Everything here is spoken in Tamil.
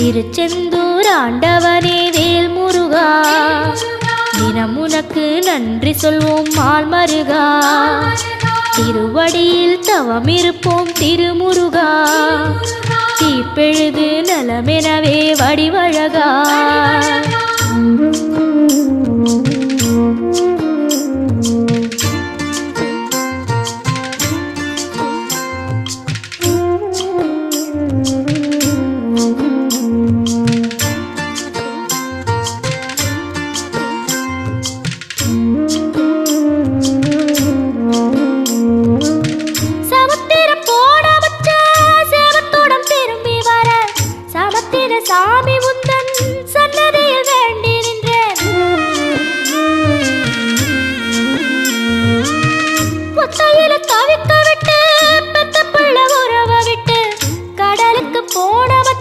திருச்செந்தூர் ஆண்டவனே வேல் முருகா, தினம் உனக்கு நன்றி சொல்வோம் மால் மருகா. திருவடியில் தவம் இருப்போம் திருமுருகா, தீப்பெழுது நலமெனவே வடிவழகா. சாமி உந்தன் சன்னதியில் வேண்டி